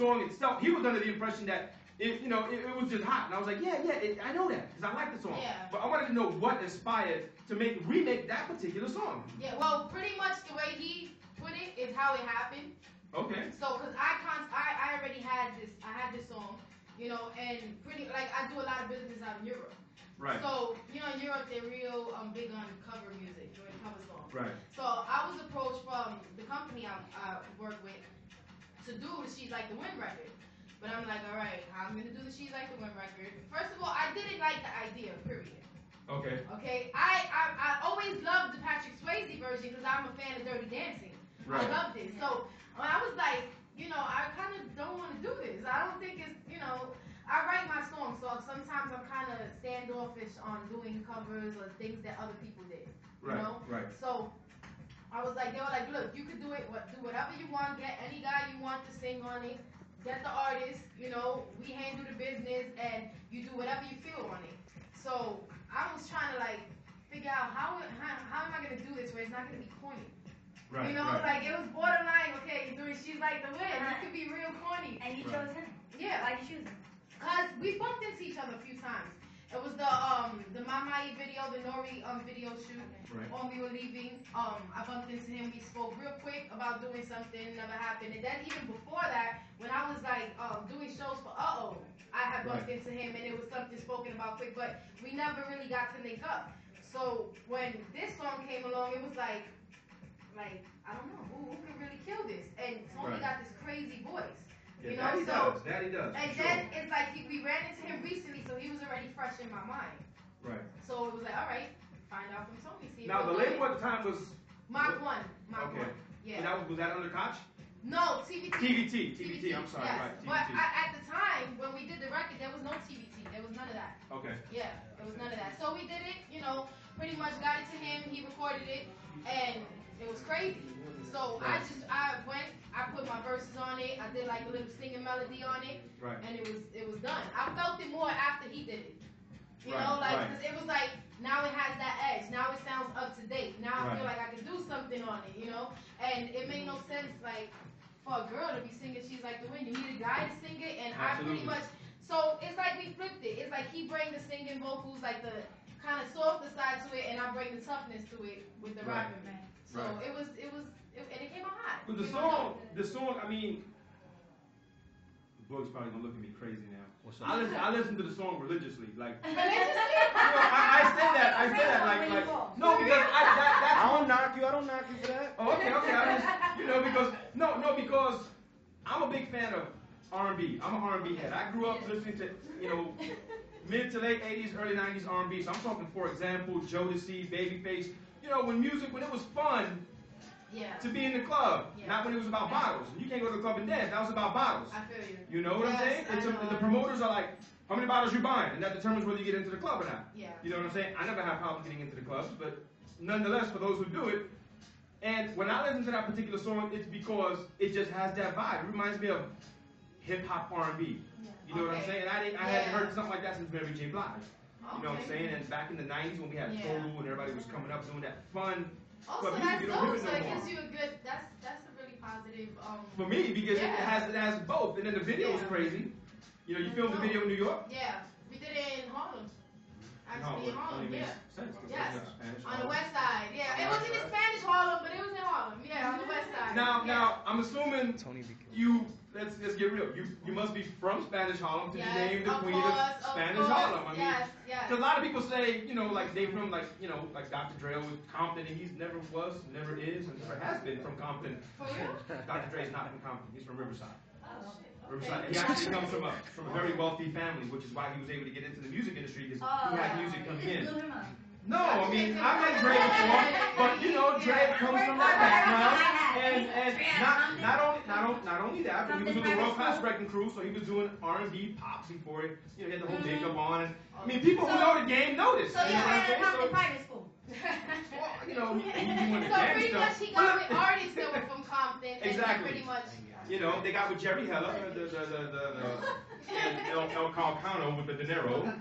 song itself, he was under the impression that it was just hot, and I was like, yeah, I know that because I like the song. Yeah. But I wanted to know what inspired to remake that particular song. Yeah, well, pretty much the way he put it is how it happened. Okay. So, cause I already had this song, and I do a lot of business out in Europe. Right. So, in Europe they're real big on cover music, doing cover songs. Right. So I was approached from the company I work with to do the She's Like the Wind record. But I'm like, all right, I'm gonna do the She's Like the Wind record. First of all, I didn't like the idea, period. Okay. Okay. I always loved the Patrick Swayze version because I'm a fan of Dirty Dancing. Right. I loved it. So when I was like, I kind of don't want to do this. I don't think it's, I write my songs, so sometimes I'm kind of standoffish on doing covers or things that other people did. Right. Right. So I was like, they were like, look, you could do it. Do whatever you want. Get any guy you want to sing on it. Get the artist. We handle the business, and you do whatever you feel on it. So I was trying to figure out how am I gonna do this where it's not gonna be corny. Right. Like it was borderline. Okay, you're doing She's Like the Wind. It could be real corny. And you chose him. Yeah. Why'd you choose him? Cause we bumped into each other a few times. It was the Mamai video, the Nori video shoot. Right. When we were leaving, I bumped into him. We spoke real quick about doing something. Never happened. And then even before that, when I was doing shows for I had bumped into him, and it was something spoken about quick, but we never really got to link up. So when this song came along, it was like I don't know who can really kill this, and Tony got this crazy voice. Yeah, that he does. And sure. then it's like we ran into him recently, so he was already fresh in my mind. Right. So it was like, all right, find out from Tony. See now the label at the time was Mach 1. Mach 1. Yeah. And was that under Koch? No, TVT. TVT. I'm sorry. Yes. Right. TVT. But at the time when we did the record, there was no TVT. There was none of that. Okay. Yeah, there was none of that. So we did it. Pretty much got it to him. He recorded it, and it was crazy. So I put my verses on it. I did a little singing melody on it, right. And it was done. I felt it more after he did it. Right. Because it was like now it has that edge. Now it sounds up to date. Now I feel like I can do something on it, And it made no sense for a girl to be singing She's Like the Wind. You need a guy to sing it, and Absolutely. I pretty much. So it's like we flipped it. It's like he bring the singing vocals, the kind of softer side to it, and I bring the toughness to it with the rapping. So it was, and it came out hot. But the song, I mean, Boog's probably gonna look at me crazy now. I listen to the song religiously, Religiously? I say that, no, because I don't knock you for that. Oh, okay, I just, because I'm a big fan of R&B. I'm an R&B head. I grew up listening to, mid to late 80s, early 90s R&B. So I'm talking, for example, Jodeci, Babyface. When it was fun to be in the club, not when it was about bottles. You can't go to the club and dance. That was about bottles. I feel you. You know what I'm saying? The promoters are like, how many bottles you buying? And that determines whether you get into the club or not. Yeah. You know what I'm saying? I never have problems getting into the clubs, but nonetheless, for those who do it, and when I listen to that particular song, it's because it just has that vibe. It reminds me of hip-hop R&B. You know what I'm saying? I hadn't heard something like that since Mary J. Blige. You know what I'm saying? And back in the 90s when we had Tolu and everybody was coming up doing that fun. Also, that's dope, so it gives you a good, that's a really positive. For me, because it has both. And then the video was crazy. You filmed the video in New York? Yeah. We did it in Harlem. Actually, in Harlem, Yes. On the west side, yeah. It wasn't in Spanish Harlem, but it was in Harlem. Yeah, on the west side. Now, I'm assuming you, let's get real. You must be from Spanish Harlem to be named the queen of Spanish Harlem. I mean, because a lot of people say, they from like Dr. Dre was Compton, and he's never was, never is, and never has been from Compton. For real? Dr. Dre's not from Compton. He's from Riverside. Oh. Riverside. He actually comes from a very wealthy family, which is why he was able to get into the music industry because he had music coming in. No, I mean, I met Dre before, but Dre comes from that background, and not only that, but he was with the World Class Wrecking Crew, so he was doing R&B, pop before it. He had the whole makeup on, and I mean, people who know the game know this. So you went to Compton private school. Well, he went to So pretty much he got with artists that were from Compton, exactly. And pretty much. They got with Jerry Heller, and El Calcano with the dinero.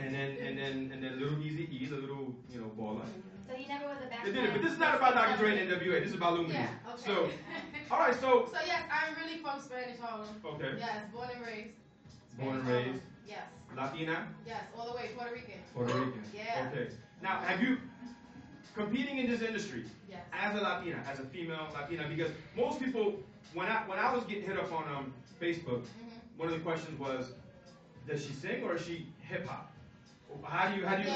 And then Little Easy E, the little baller. So he never was a They did it, but this is not about Dr. Dre and NWA. This is about Lumidee. Yeah, okay. So, all right, so. So yes, I'm really from Spanish Harlem. Okay. Yes, born and raised. Born and raised. Yes. Latina? Yes, all the way, Puerto Rican. Puerto Rican. Yeah. Okay. Now, have you competing in this industry yes. as a Latina, as a female Latina? Because most people, when I was getting hit up on Facebook, one of the questions was, does she sing or is she hip hop? How do you consider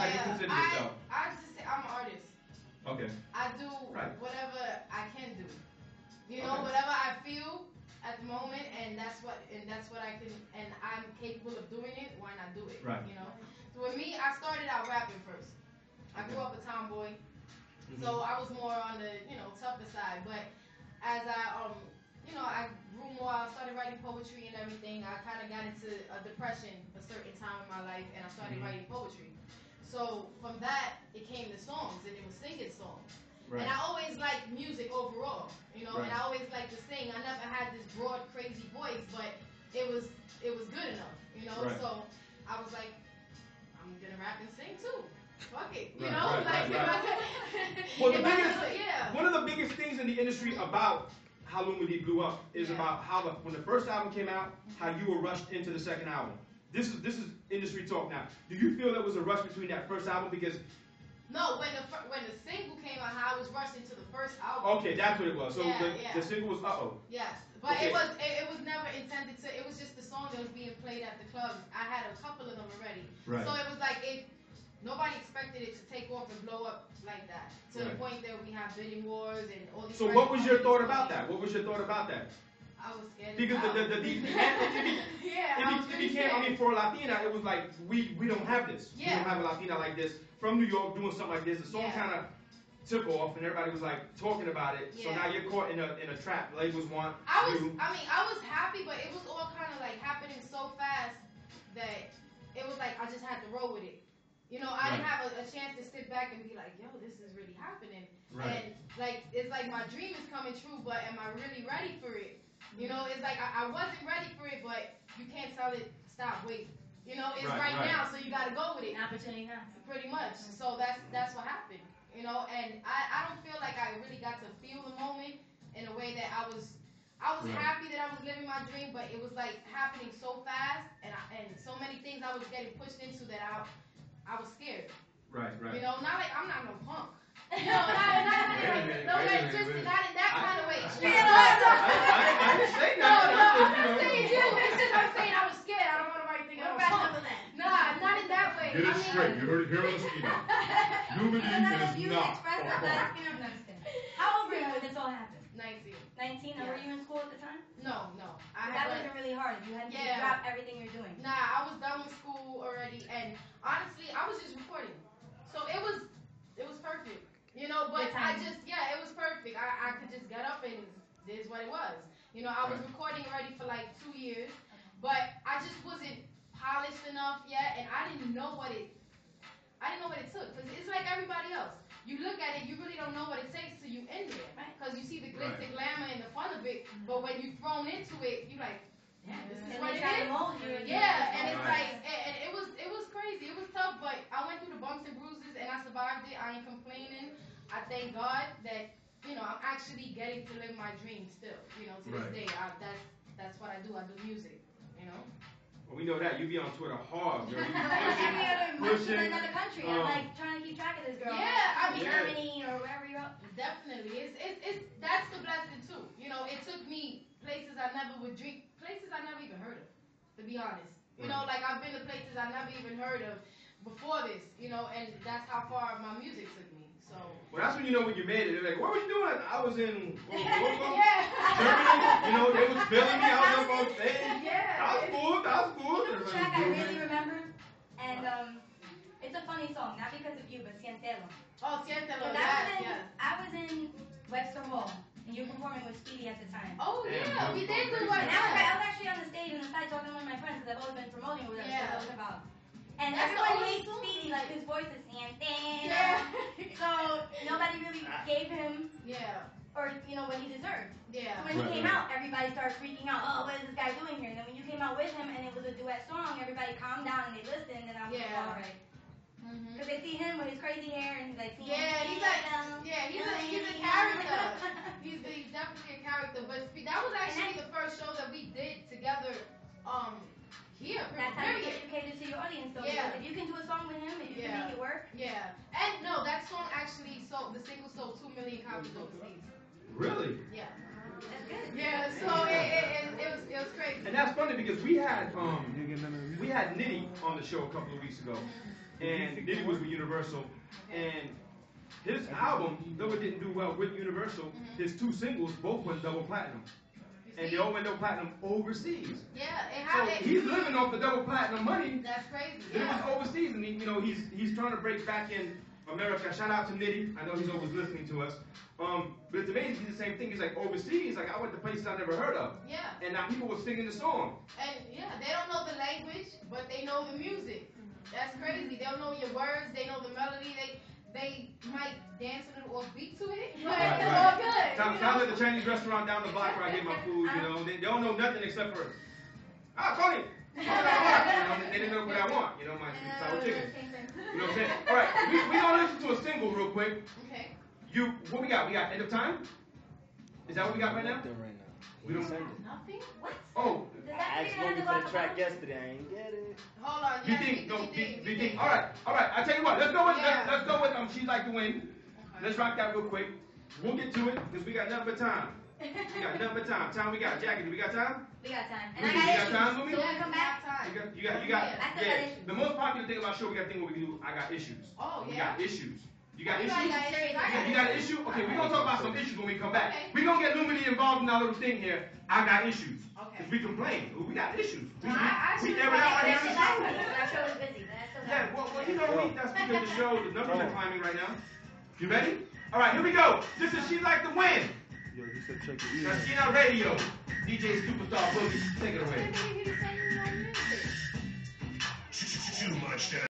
yourself? I just say I'm an artist. Okay. I do whatever I can do. You know, whatever I feel at the moment, and that's what I can, and I'm capable of doing it. Why not do it? Right. You know. So with me, I started out rapping first. I grew up a tomboy, so I was more on the tougher side. But as I I grew more. I started writing poetry and everything. I kind of got into a depression a certain time in my life, and I started writing poetry. So from that, it came the songs, and it was singing songs. Right. And I always liked music overall, and I always liked to sing. I never had this broad, crazy voice, but it was good enough, Right. So I was like, I'm gonna rap and sing too. Fuck it, Well, one of the biggest things in the industry about how Lumidee blew up is about how when the first album came out, how you were rushed into the second album. This is industry talk now. Do you feel there was a rush between that first album? Because no, when the single came out, how I was rushed into the first album. Okay, that's what it was. So the single was Uh-Oh. Yes, but it was never intended to. It was just the song that was being played at the club. I had a couple of them already. Right. So it was like nobody expected it to take off and blow up like that to the point that we have bidding wars and all these. So what was your thought about that? What was your thought about that? I was scared. Because it became, I mean, for a Latina, it was like we don't have this. We don't have a Latina like this from New York doing something like this. The song kind of took off, and everybody was like talking about it. So now you're caught in a trap. Labels want you. I was happy, but it was all kind of like happening so fast that it was like I just had to roll with it. I didn't have a chance to sit back and be like, yo, this is really happening. Right. And like it's like my dream is coming true, but am I really ready for it? It's like I wasn't ready for it, but you can't tell it stop, wait. It's right now, so you got to go with it. Opportunity now. Pretty much. So that's what happened. And I don't feel like I really got to feel the moment in a way that I was happy that I was living my dream, but it was like happening so fast and so many things I was getting pushed into that I was scared. Right. Not like I'm not no punk. Not in that kind of way. I didn't say that. I'm saying you. It's just I'm saying I was scared. I don't want nobody thinking I was punk. Nah, not in that way. Get it straight. You heard it here on Esquina. Lumidee is not. How old were you when this all happened? 19. 19? And were you in school at the time? No. That wasn't really hard. You had to drop everything you're doing. Nah, I was done with school already, and honestly, I was just recording. So it was perfect. But it was perfect. I could just get up and this is what it was. I was recording already for like 2 years, but I just wasn't polished enough yet, and I didn't know what it took, because it's like everybody else. You look at it, you really don't know what it takes till you in there, because you see the glitz and glamour and the fun of it, but when you're thrown into it, you're like, yeah, this is what it is. And it's like, and it was crazy. It was tough, but I went through the bumps and bruises, and I survived it. I ain't complaining. I thank God that, I'm actually getting to live my dream still, to this day. That's what I do. I do music, Well, we know that. You be on Twitter hard, girl. Pushing another country. I'm like trying to keep track of this girl. Germany or wherever you're up. Definitely. That's the blessing too. It took me places I never would dream, places I never even heard of, to be honest. Like I've been to places I never even heard of before this, and that's how far my music took me. So. Well, that's when you know when you made it. They're like, what were you doing? I was in Germany. They was filming me. I was up on stage. I was cool. The track I really remember, and it's a funny song, not because of you, but Siéntelo. Oh, Siéntelo. I was in Webster Hall, and you were performing with Speedy at the time. Oh yeah, we did do one. And I was actually on the stage on the side talking to one of my friends, because I've always been promoting whatever I was about. And everyone hates Speedy, like his voice is Siéntelo. So nobody really gave him or what he deserved. So when he came out, everybody started freaking out. Oh, what is this guy doing here? And then when you came out with him and it was a duet song, everybody calmed down and they listened, and I was like, all right. Because they see him with his crazy hair and he's like, he's a character. He's definitely a character. But that was actually the first show that we did together. Here. That's how you get educated to your audience, though. If you can do a song with him, if you can make it work. Yeah. And no, that song actually sold. The single sold 2 million copies overseas. Really? Yeah. That's good. Yeah. So it was crazy. And that's funny because we had Nitty on the show a couple of weeks ago, and Nitty was with Universal, and his album, though it didn't do well with Universal, his 2 singles both went double platinum. And they all went double platinum overseas. Yeah, so he's living off the double platinum money. That's crazy. It was overseas, and he's trying to break back in America. Shout out to Nitty. I know he's always listening to us. But it's amazing. He's the same thing. He's like overseas. Like I went to places I never heard of. Yeah. And now people were singing the song. And they don't know the language, but they know the music. That's crazy. They don't know your words. They know the melody. They might dance a little off beat to it, but it's all good. Sounds like the Chinese restaurant down the block where I get my food, They don't know nothing except for, Tony! They didn't know what I want, my sour chicken. You know what I'm saying? All right, we're going to listen to a single real quick. Okay. What we got? We got End of Time? Is that what we got right now? We don't send it. Nothing? What? Oh. I asked Boogie for the track yesterday. I ain't get it. Hold on. You think? All right. I tell you what. Let's go with She's Like the Wind. Okay. Let's rock that real quick. We'll get to it because we got nothing but time. Time we got. Jackie, do we got time? We got time. And I got time, Lumi? So when we come back, You got. Yeah. The most popular thing about show, we got a thing where we do. I got issues. Oh yeah. We got issues. You got issues? You got an issue? Okay, we're going to talk about some issues when we come back. Okay. We're going to get Lumidee involved in our little thing here. I got issues. Okay. Because we complain. We got issues. We air it out right here. Our show is busy. Yeah, well, that's because the show, the numbers are climbing right now. You ready? All right, here we go. This is She Like the Wind. Yo, he said check it out. Esquina Radio. DJ Superstar Boogie. Take it away. Too much.